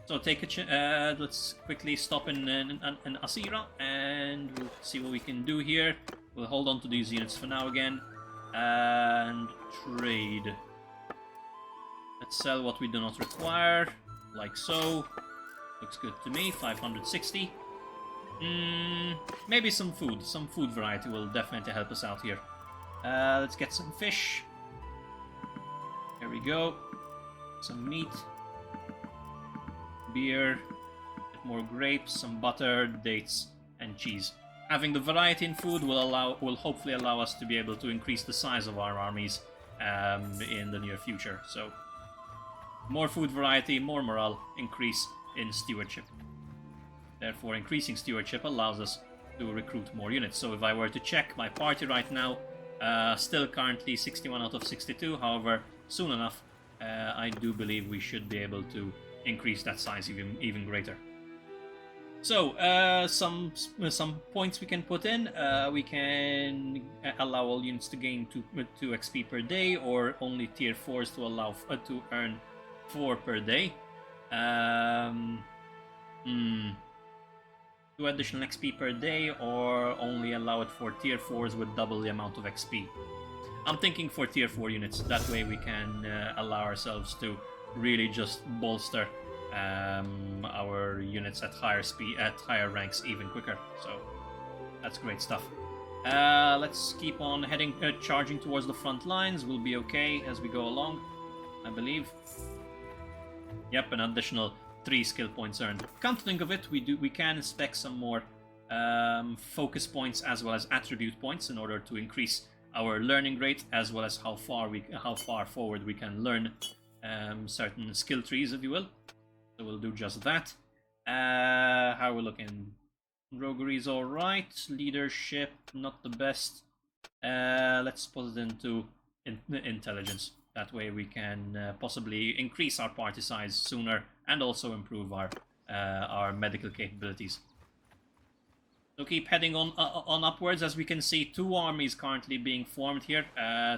So let's quickly stop in Asira, and we'll see what we can do here. We'll hold on to these units for now again, and trade. Let's sell what we do not require, like so. Looks good to me. 560. Maybe some food. Some food variety will definitely help us out here. Let's get some fish. There we go. Some meat. Beer. Bit more grapes, some butter, dates, and cheese. Having the variety in food will hopefully allow us to be able to increase the size of our armies in the near future. So, more food variety, more morale, increase in stewardship. Therefore, increasing stewardship allows us to recruit more units. So if I were to check my party right now, still currently 61 out of 62. However, soon enough, I do believe we should be able to increase that size even greater. So, some points we can put in. We can allow all units to gain 2 XP per day, or only tier 4s to allow to earn 4 per day. 2 additional XP per day, or only allow it for tier 4s with double the amount of XP. I'm thinking for tier 4 units. That way we can allow ourselves to really just bolster our units at higher speed, at higher ranks even quicker. So that's great stuff. Let's keep on heading, charging towards the front lines. We'll be okay as we go along, I believe. Yep, an additional 3 skill points earned. Come to think of it, we can spec some more focus points as well as attribute points in order to increase our learning rate, as well as how far forward we can learn certain skill trees, if you will. So we'll do just that. How are we looking? Roguery's alright. Leadership, not the best. Let's put it into intelligence. That way we can possibly increase our party size sooner and also improve our medical capabilities. So keep heading on upwards. As we can see, 2 armies currently being formed here.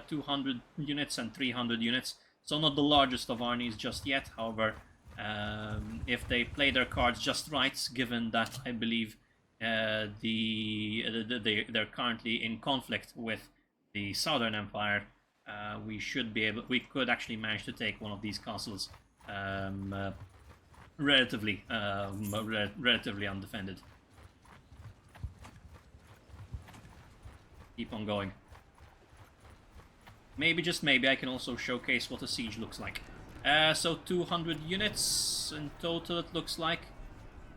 200 units and 300 units. So not the largest of armies just yet. However, if they play their cards just right, given that I believe they're currently in conflict with the Southern Empire, we could actually manage to take one of these castles relatively undefended. Keep on going. Maybe, just maybe, I can also showcase what a siege looks like. So 200 units in total, it looks like.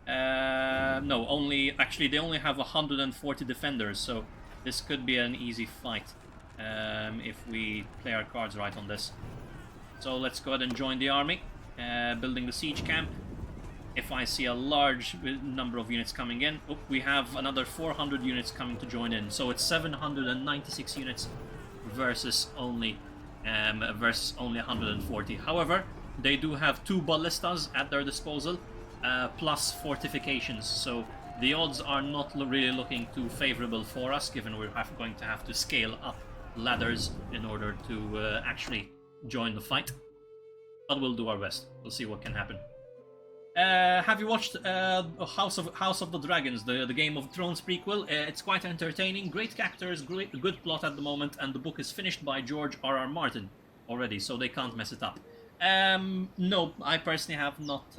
No, actually they only have 140 defenders, so this could be an easy fight if we play our cards right on this. So let's go ahead and join the army, building the siege camp. If I see a large number of units coming in, we have another 400 units coming to join in. So it's 796 units versus only 140. However, they do have 2 ballistas at their disposal, plus fortifications. So the odds are not really looking too favorable for us, given we're going to have to scale up ladders in order to actually join the fight. But we'll do our best. We'll see what can happen. Have you watched House of the Dragons, the Game of Thrones prequel? It's quite entertaining, great characters, good plot at the moment, and the book is finished by George R.R. Martin already, so they can't mess it up. No, I personally have not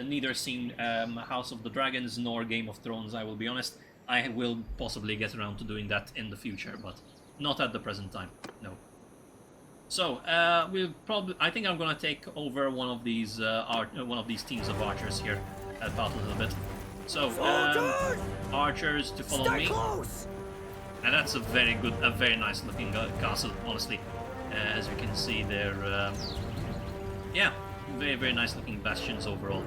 neither seen House of the Dragons nor Game of Thrones. I will be honest. I will possibly get around to doing that in the future, but not at the present time. No. So I think I'm gonna take over one of these teams of archers here, help out a little bit. So archers to follow me. Close. And that's a very nice looking castle, honestly. As you can see, they're yeah, very nice looking bastions overall.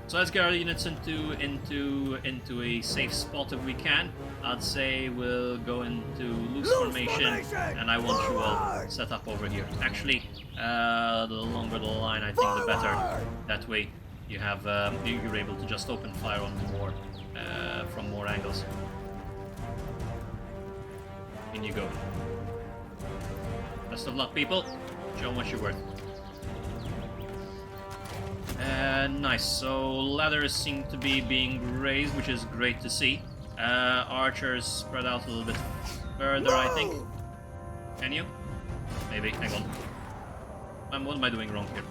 So let's get our units into a safe spot if we can. I'd say we'll go into loose formation, and I want you all set up over here. Actually, the longer the line, I think the better. That way, you have you're able to just open fire on more from more angles. In you go. Best of luck, people. Show 'em what you're worth. Nice. So ladders seem to be being raised, which is great to see. Archers spread out a little bit further, I think. Can you? Maybe. Hang on. What am I doing wrong here?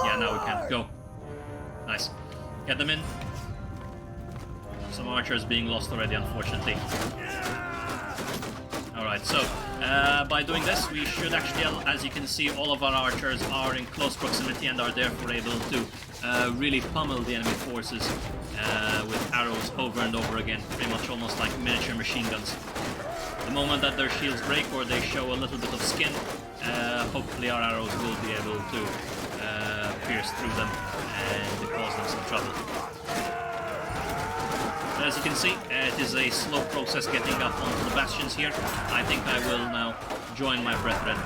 Yeah, now we can. Go. Nice. Get them in. Some archers being lost already, unfortunately. Alright, so by doing this, we should actually, as you can see, all of our archers are in close proximity and are therefore able to really pummel the enemy forces with arrows over and over again, pretty much almost like miniature machine guns. The moment that their shields break or they show a little bit of skin, hopefully our arrows will be able to pierce through them and cause them some trouble. As you can see, it is a slow process getting up onto the bastions here. I think I will now join my brethren,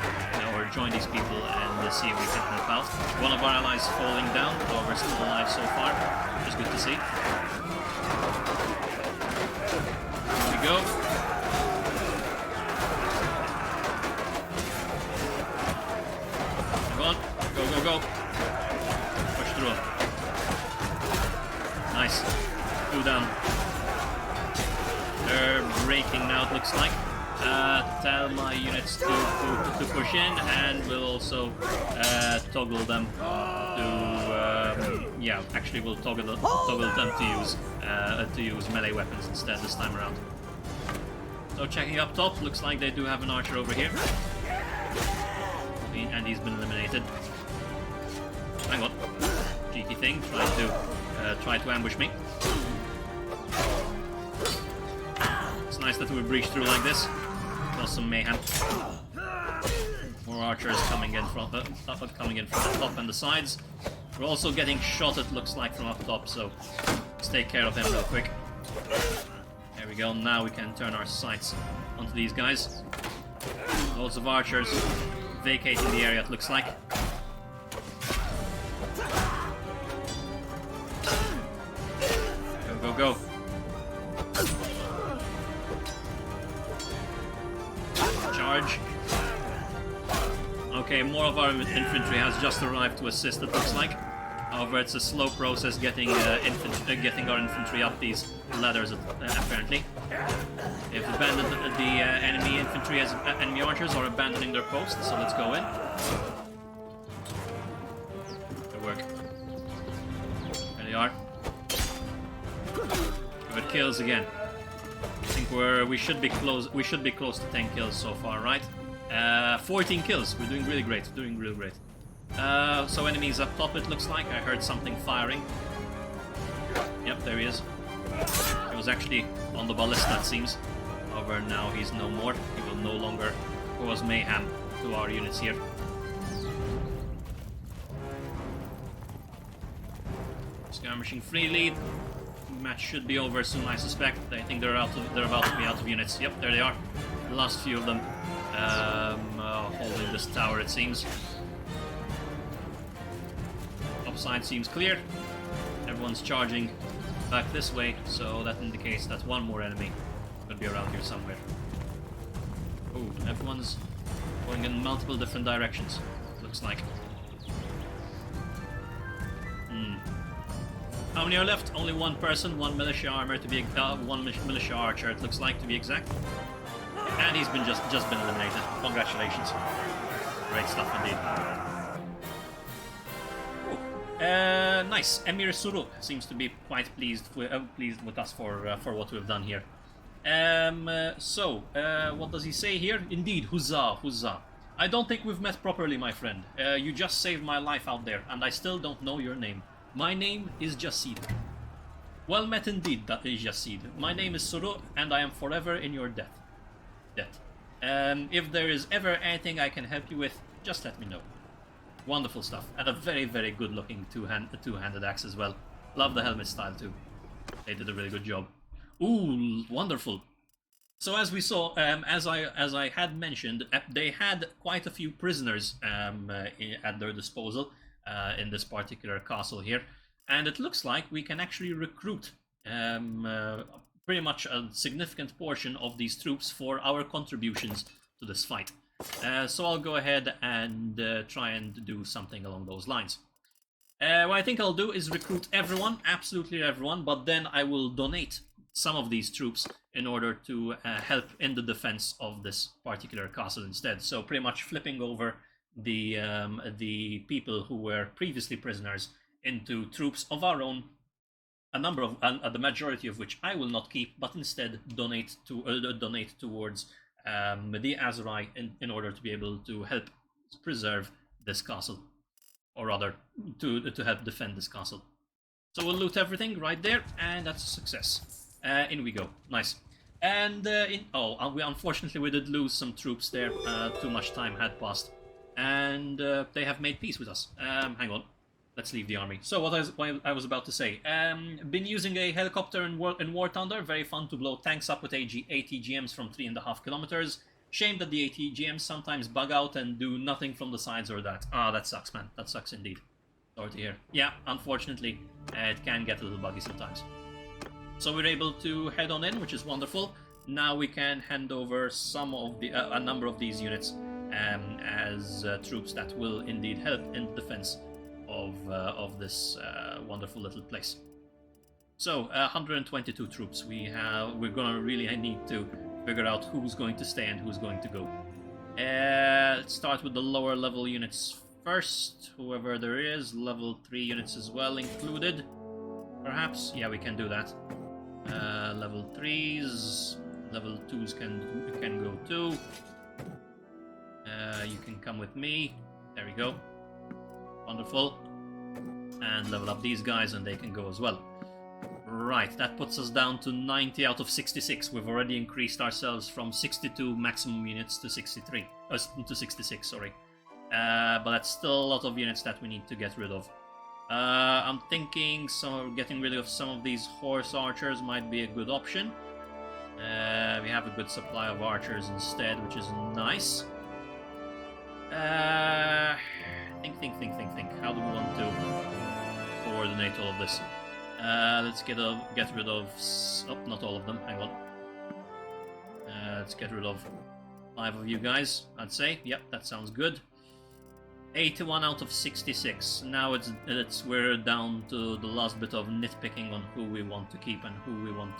or join these people and see if we can help out. One of our allies falling down, however still alive so far, which is good to see. Here we go. Come on, go, go, go. Push through. Nice. 2 down. They're breaking now, it looks like. Tell my units to push in, and we'll also toggle them to yeah, actually we'll toggle them to use melee weapons instead this time around. So checking up top, looks like they do have an archer over here, and he's been eliminated. Hang on, cheeky thing, try to ambush me. It's nice that we breach through like this. Cause some mayhem. More archers coming in from the top and the sides. We're also getting shot, it looks like, from up top, so let's take care of him real quick. There we go, now we can turn our sights onto these guys. Loads of archers vacating the area, it looks like. Go, go, go. Charge. Okay, more of our infantry has just arrived to assist, it looks like. However, it's a slow process getting our infantry up these ladders, apparently. They've abandoned the enemy infantry as enemy archers are abandoning their posts, so let's go in. Good work. There they are. Give it kills again. I think we should be close to 10 kills so far, right? 14 kills. We're doing really great. Doing real great. So enemies up top, it looks like. I heard something firing. Yep, there he is. He was actually on the ballista, it seems. However, now he's no more. He will no longer cause mayhem to our units here. Skirmishing freely. Match should be over soon, I suspect. I think they're about to be out of units. Yep, there they are. The last few of them holding this tower, it seems. Upside seems clear. Everyone's charging back this way, so that indicates that one more enemy could be around here somewhere. Oh, everyone's going in multiple different directions, looks like. How many are left? Only one person, one militia armor to be one militia archer, it looks like, to be exact. And he's been just been eliminated. Congratulations. Great stuff indeed. Nice. Emir Suru seems to be quite pleased with us for what we've done here. What does he say here? Indeed, huzzah, huzzah. I don't think we've met properly, my friend. You just saved my life out there, and I still don't know your name. My name is Jassid. Well met indeed, that is Jassid. My name is Suru, and I am forever in your debt. If there is ever anything I can help you with, just let me know. Wonderful stuff, and a very, very good looking two-handed axe as well. Love the helmet style too. They did a really good job. Ooh, wonderful. So as we saw, as I had mentioned, they had quite a few prisoners at their disposal in this particular castle here, and it looks like we can actually recruit pretty much a significant portion of these troops for our contributions to this fight. So I'll go ahead and try and do something along those lines. What I think I'll do is recruit everyone, absolutely everyone, but then I will donate some of these troops in order to help in the defense of this particular castle instead. So pretty much flipping over the people who were previously prisoners into troops of our own, a number of the majority of which I will not keep, but instead donate towards the Aserai in order to be able to help preserve this castle, or rather to help defend this castle. So we'll loot everything right there, and that's a success. In we go. Nice. And unfortunately we did lose some troops there. Too much time had passed, and they have made peace with us. Hang on. Let's leave the army. So what I was about to say. Been using a helicopter in War Thunder. Very fun to blow tanks up with ATGMs from 3.5 kilometers. Shame that the ATGMs sometimes bug out and do nothing from the sides or that. Ah, that sucks, man. That sucks indeed. Sorry to hear. Yeah, unfortunately, it can get a little buggy sometimes. So we're able to head on in, which is wonderful. Now we can hand over some of the a number of these units as troops that will indeed help in the defense of this wonderful little place. So 122 troops. We're gonna really need to figure out who's going to stay and who's going to go. Let's start with the lower level units first. Whoever there is, level 3 units as well included. Perhaps, yeah, we can do that. Level 3s, level 2s can go too. You can come with me. There we go. Wonderful. And level up these guys and they can go as well. Right, that puts us down to 90 out of 66. We've already increased ourselves from 62 maximum units to 63. To 66, sorry. But that's still a lot of units that we need to get rid of. I'm thinking getting rid of some of these horse archers might be a good option. We have a good supply of archers instead, which is nice. Think. How do we want to coordinate all of this? Let's get rid of... Oh, not all of them. Hang on. Let's get rid of 5 of you guys, I'd say. Yep, that sounds good. 81 out of 66. Now we're down to the last bit of nitpicking on who we want to keep and who we want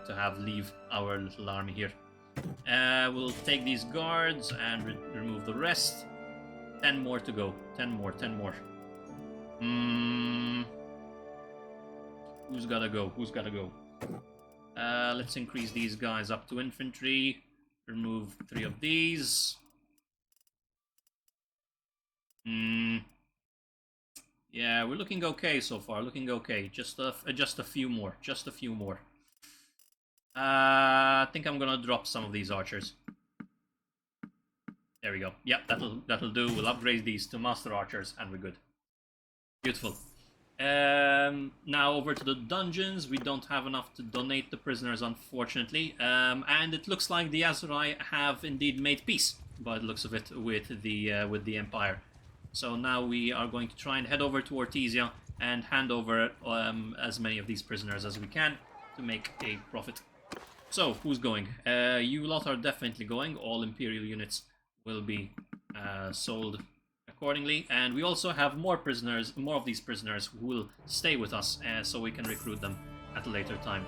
to have leave our little army here. We'll take these guards and remove the rest. 10 more to go. 10 more. Who's gotta go? Let's increase these guys up to infantry. Remove 3 of these. Yeah, we're looking okay so far. Looking okay. Just a few more. I think I'm gonna drop some of these archers. There we go. Yep, that'll do. We'll upgrade these to master archers, and we're good. Beautiful. Now over to the dungeons. We don't have enough to donate the prisoners, unfortunately. And it looks like the Aserai have indeed made peace, by the looks of it, with the Empire. So now we are going to try and head over to Ortesia and hand over as many of these prisoners as we can to make a profit. So, who's going? You lot are definitely going. All Imperial units will be sold accordingly. And we also have more of these prisoners who will stay with us, so we can recruit them at a later time.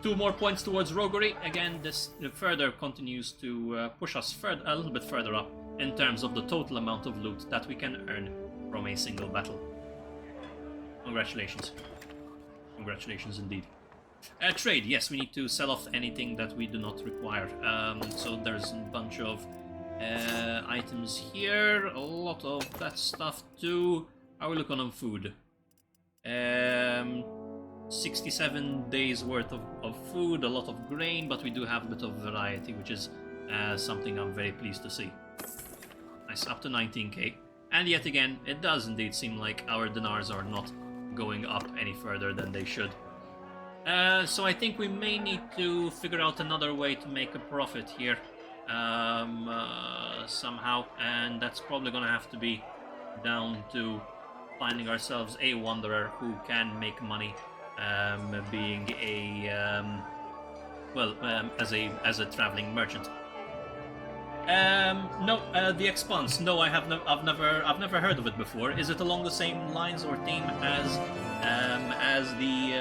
2 more points towards roguery. Again, this further continues to push us a little bit further up in terms of the total amount of loot that we can earn from a single battle. Congratulations. Congratulations indeed. Trade, yes, we need to sell off anything that we do not require. So there's a bunch of items here, a lot of that stuff too. How are we looking on food? 67 days worth of food, a lot of grain, but we do have a bit of variety, which is something I'm very pleased to see. Nice, up to 19k. And yet again, it does indeed seem like our dinars are not going up any further than they should. So I think we may need to figure out another way to make a profit here somehow, and that's probably gonna have to be down to finding ourselves a wanderer who can make money, being a as a traveling merchant. No, the Expanse. No, I've never heard of it before. Is it along the same lines or theme as the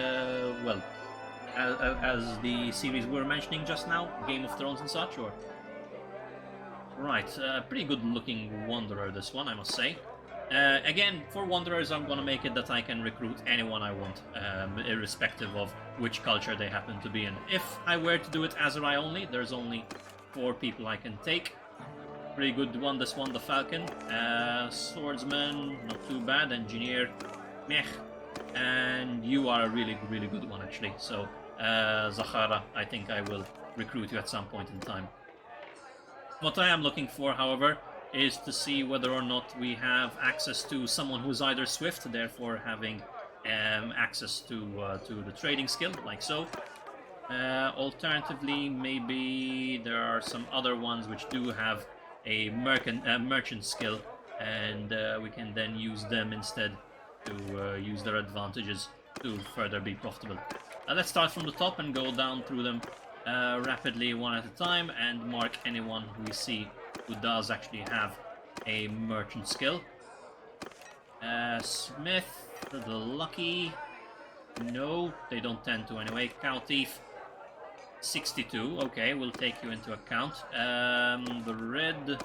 as the series we were mentioning just now, Game of Thrones and such, or? Right, pretty good looking Wanderer, this one, I must say. Again, for Wanderers, I'm gonna make it that I can recruit anyone I want, irrespective of which culture they happen to be in. If I were to do it Aserai only, there's only 4 people I can take. Pretty good one, this one, the Falcon. Swordsman, not too bad. Engineer, meh. And you are a really, really good one, actually. So, Zahara, I think I will recruit you at some point in time. What I am looking for, however, is to see whether or not we have access to someone who's either swift, therefore having access to the trading skill, like so. Alternatively, maybe there are some other ones which do have a merchant skill, and we can then use them instead to use their advantages to further be profitable. Let's start from the top and go down through them rapidly one at a time and mark anyone we see who does actually have a merchant skill. Smith, the Lucky, no, they don't tend to anyway. Cow Thief, 62, okay, we'll take you into account. The Red,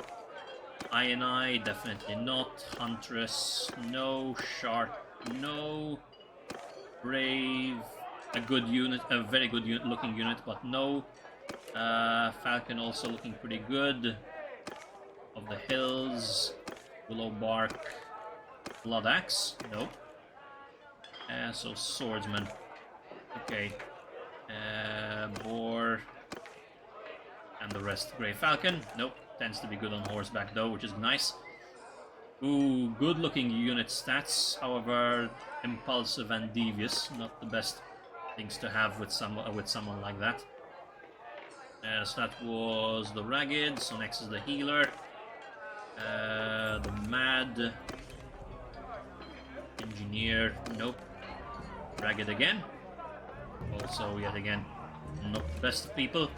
I, definitely not. Huntress, no. Shark, no. Brave, a good unit, a very good looking unit, but no. Falcon also looking pretty good. Of the Hills, Willow Bark, Blood Axe, nope. So Swordsman, okay. Boar, and the rest. Grey Falcon, nope. Tends to be good on horseback though, which is nice. Ooh, good looking unit stats, however, impulsive and devious, not the best things to have with someone like that. So that was the Ragged, so next is the Healer. The Mad. Engineer, nope. Ragged again. Also, yet again, not the best of people.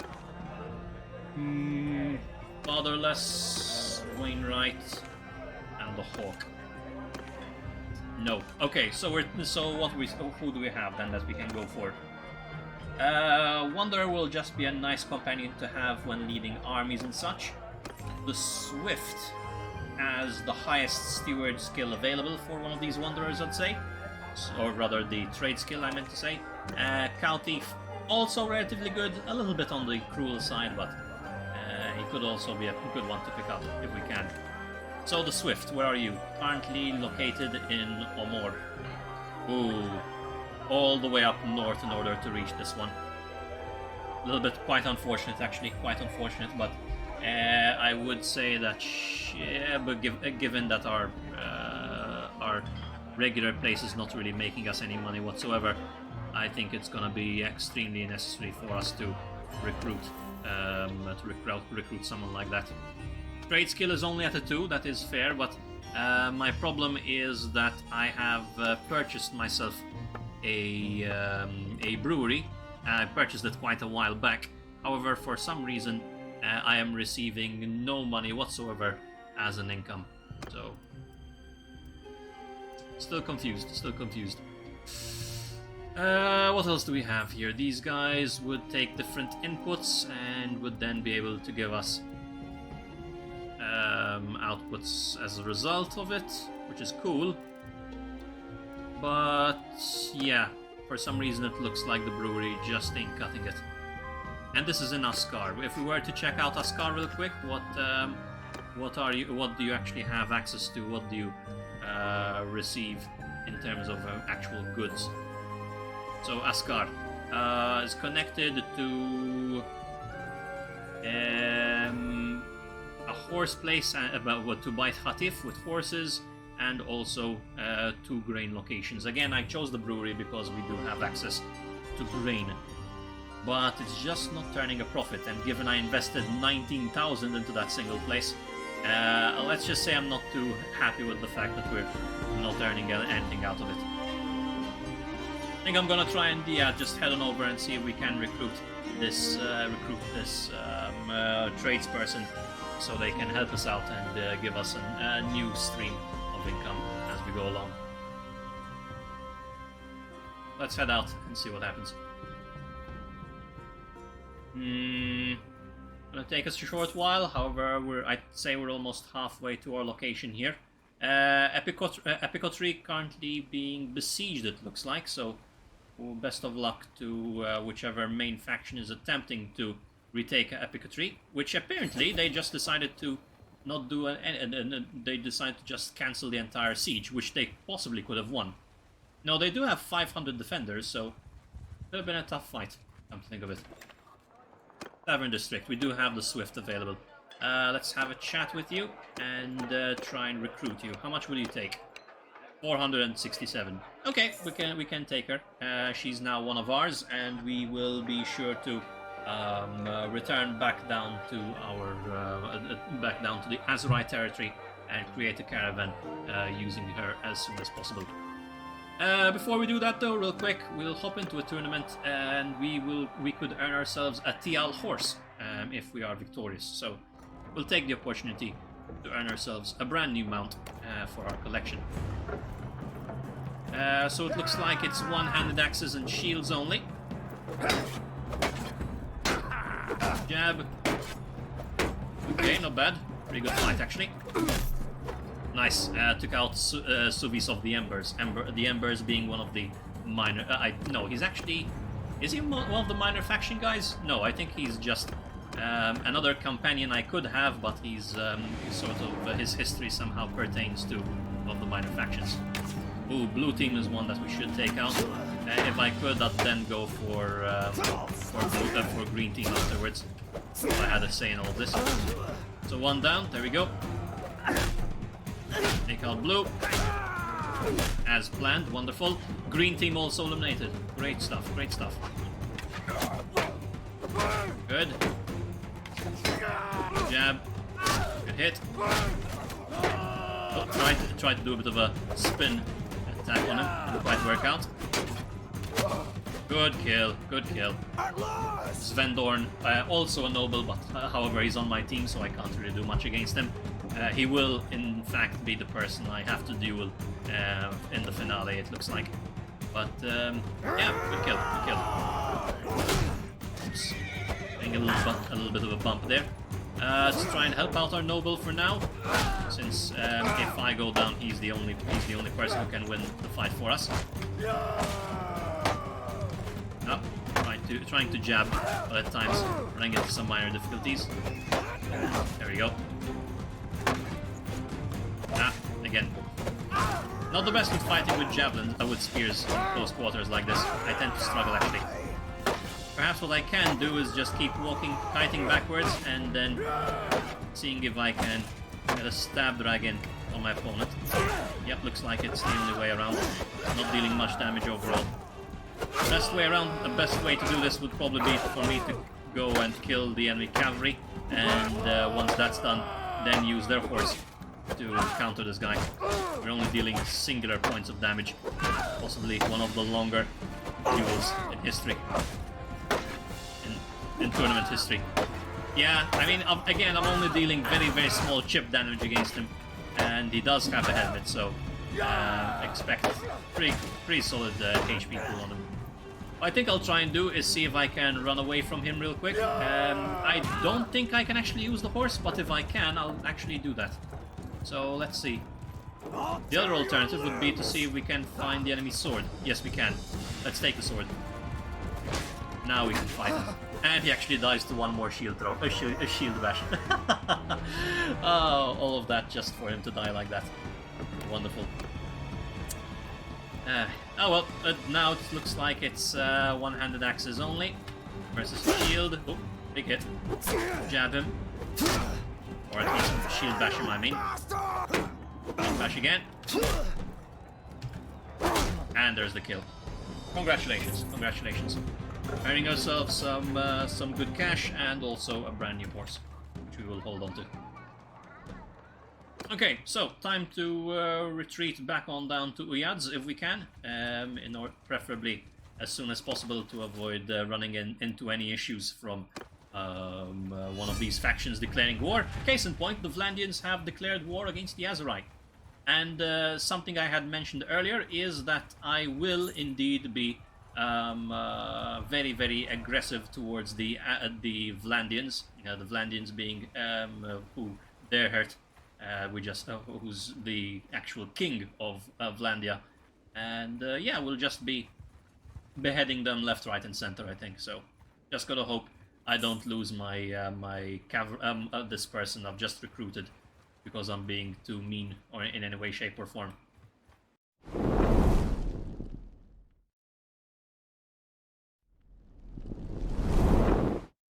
Fatherless, Wainwright, and the Hawk. No. Okay, so who do we have then that we can go for? Wanderer will just be a nice companion to have when leading armies and such. The Swift has the highest steward skill available for one of these Wanderers, I'd say. Or rather, the trade skill, I meant to say. Cow Thief, also relatively good, a little bit on the cruel side, but he could also be a good one to pick up if we can. So the Swift, where are you? Currently located in Omor. Ooh, all the way up north in order to reach this one. A little bit quite unfortunate, actually, quite unfortunate, but I would say that, but given that our regular place is not really making us any money whatsoever, I think it's gonna be extremely necessary for us to recruit someone like that. Trade skill is only at a 2, that is fair, but my problem is that I have purchased myself a brewery. I purchased it quite a while back. However, for some reason, I am receiving no money whatsoever as an income. So, still confused. What else do we have here? These guys would take different inputs and would then be able to give us outputs as a result of it, which is cool. But yeah, for some reason it looks like the brewery just ain't cutting it. And this is in Askar. If we were to check out Askar real quick, what do you actually have access to? What do you receive in terms of actual goods? So Askar is connected to a horse place to Bait Hatif with horses, and also 2 grain locations. Again, I chose the brewery because we do have access to grain, but it's just not turning a profit, and given I invested 19,000 into that single place, let's just say I'm not too happy with the fact that we're not earning anything out of it. I think I'm gonna try and just head on over and see if we can recruit this tradesperson so they can help us out and give us a new stream of income as we go along. Let's head out and see what happens. Gonna take us a short while, however, I'd say we're almost halfway to our location here. Epicotry currently being besieged, it looks like, so best of luck to whichever main faction is attempting to retake Epicotry, which apparently they just decided to not do, and they decided to just cancel the entire siege, which they possibly could have won. No, they do have 500 defenders, so it would have been a tough fight, come to think of it. Tavern District, we do have the Swift available. Let's have a chat with you and try and recruit you. How much will you take? 467. Okay, we can take her. She's now one of ours, and we will be sure to return back down to the Aserai territory and create a caravan using her as soon as possible. Before we do that though, real quick, we'll hop into a tournament and we could earn ourselves a Tial horse if we are victorious. So we'll take the opportunity to earn ourselves a brand new mount for our collection. So it looks like it's one-handed axes and shields only. Jab. Okay, not bad. Pretty good fight actually. Nice. Took out Suvis of the Embers. The Embers being one of the minor... no, he's actually... Is he one of the minor faction guys? No, I think he's just another companion I could have, but he's sort of... his history somehow pertains to one of the minor factions. Ooh, blue team is one that we should take out. If I could, I'd then go for green team afterwards. If I had a say in all this. So one down, there we go. Take out blue. As planned, wonderful. Green team also eliminated. Great stuff, great stuff. Good. Jab. Good hit. Oh, try to do a bit of a spin attack on him. Didn't quite work out. Good kill, good kill. Svendorn, also a noble, but however he's on my team, so I can't really do much against him. He will, in fact, be the person I have to duel in the finale, it looks like. But, yeah, good kill, good kill. Oops. Getting a little bit of a bump there. Let's try and help out our noble for now, since if I go down, he's the only person who can win the fight for us. Oh, trying to jab, but at times running into some minor difficulties. There we go. Again. Not the best with fighting with javelins, with spears in close quarters like this. I tend to struggle actually. Perhaps what I can do is just keep walking, kiting backwards, and then seeing if I can get a stab dragon on my opponent. Yep, looks like it's the only way around. Not dealing much damage overall. The best way around, the best way to do this would probably be for me to go and kill the enemy cavalry, and once that's done, then use their horse to counter this guy. We're only dealing singular points of damage, possibly one of the longer duels in history, in tournament history. Yeah, I mean, again, I'm only dealing very, very small chip damage against him, and he does have a helmet, so expect pretty solid HP pool on him. What I think I'll try and do is see if I can run away from him real quick. I don't think I can actually use the horse, but if I can, I'll actually do that. So let's see. The other alternative would be to see if we can find the enemy's sword. Yes, we can. Let's take the sword. Now we can fight him. And he actually dies to one more shield throw. A shield bash. Oh, all of that just for him to die like that. Wonderful. Oh well, now it looks like it's one-handed axes only versus shield. Oh, big hit. Jab him. Or at least shield bash him, I mean. Shield bash again. And there's the kill. Congratulations, congratulations. Earning ourselves some good cash and also a brand new horse, which we will hold on to. Okay, so time to retreat back on down to Uyadz if we can, preferably as soon as possible to avoid running into any issues from one of these factions declaring war. Case in point, the Vlandians have declared war against the Aserai. And something I had mentioned earlier is that I will indeed be very, very aggressive towards the Vlandians. You know, the Vlandians being who Derhert, who's the actual king of Vlandia, and yeah, we'll just be beheading them left, right, and center. I think so. Just gotta hope I don't lose my this person I've just recruited because I'm being too mean or in any way, shape, or form.